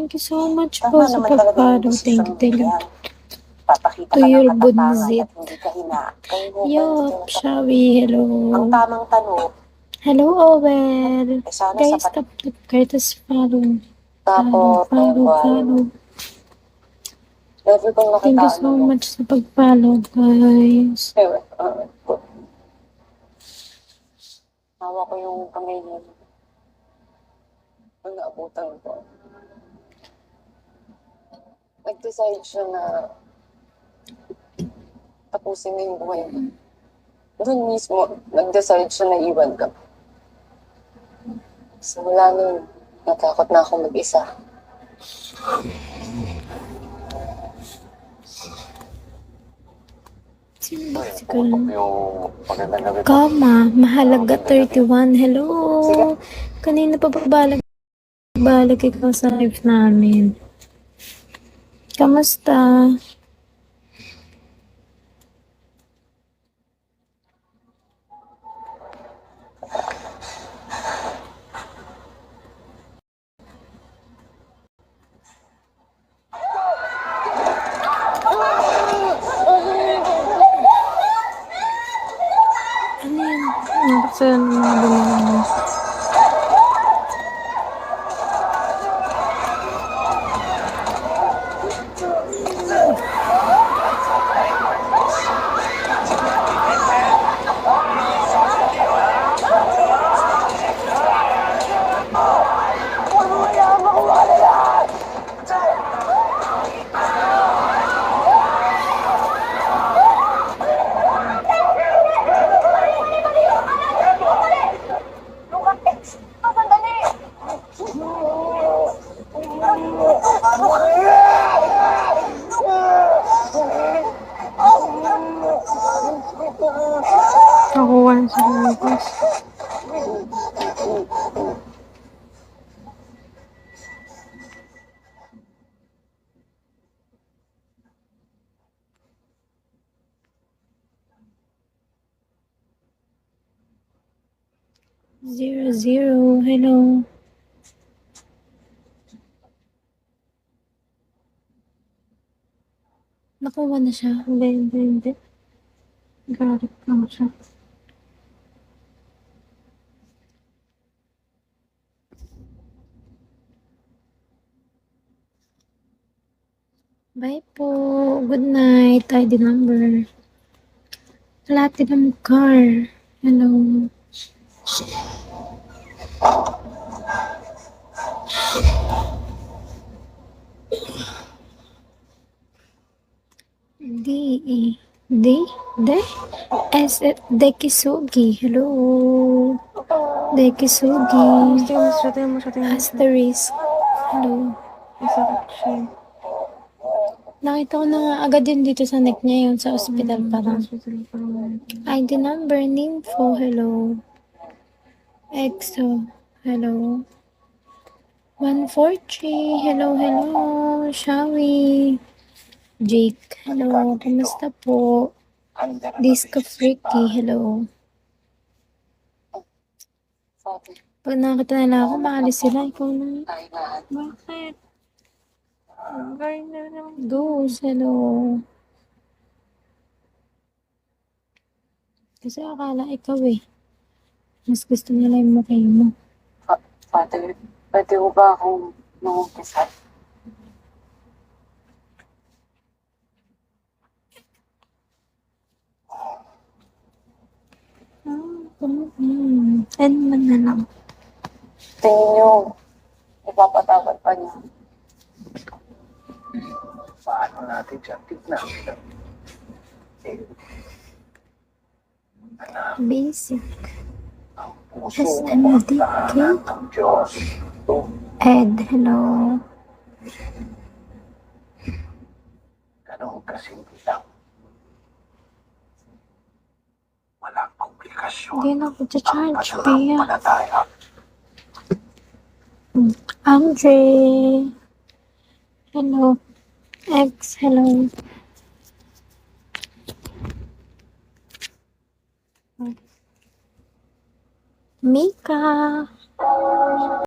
Thank you so much po Tama sa naman talaga yung pagpalo. Thank you, desisyon mo thank you. yan. Papakita To ka ng your katapangan bunzit. at hindi ka hina. Kaya mo ba hindi Yup, ka Shawi, hello. Ang tamang tanong, Hello, Owel. sana Guys, sapat. tap Curtis, follow. Tapos, Follow. never kong Thank you nakitaan so mo. much sa pagpalo, guys. Hawa ko yung kamay niya. Ang naabutan ko. Nag-decide siya na tapusin na yung buhay mo. Doon mismo, nag-decide siya na iwan ka. Simula nun, natakot na ako mag-isa. Sino ba si Kama, mahalaga 31. Hello. Kanina pa balag ikaw sa live namin. Kamusta? Ano yan? Nakasal na bilhin. Nakuha na sa labas. Zero. Hello. Nakuha na siya. Hindi. Galit lang siya. Bye po. Good night. ID number. Platinum car. Hello. Dekisugi. Hello. Dekisugi. Asterisk. Hello. Nakita ko na nga agad din dito sa neck niya yun sa ospital parang. ID number, info, hello. EXO, hello. 143, hello. Shawi. Jake, hello. Kumusta po? Disco Freaky, hello. Pag nakita nila ako, maalis sila. Ikaw na. Bakit? Dos, hello. Kasi akala ikaw eh. Mas gusto nila yung mukha mo. Pwede ko ba akong mag-umpisa? End mo na lang. Tingin nyo, ipapatawad pa niya. Paano natin siya tignan? Basic. SMDK. Ed, hello. Ganun kasimple lang. Walang komplikasyon. Hindi na ako charge, Pia. Palataya. Andre. Hello. X, hello. Mika.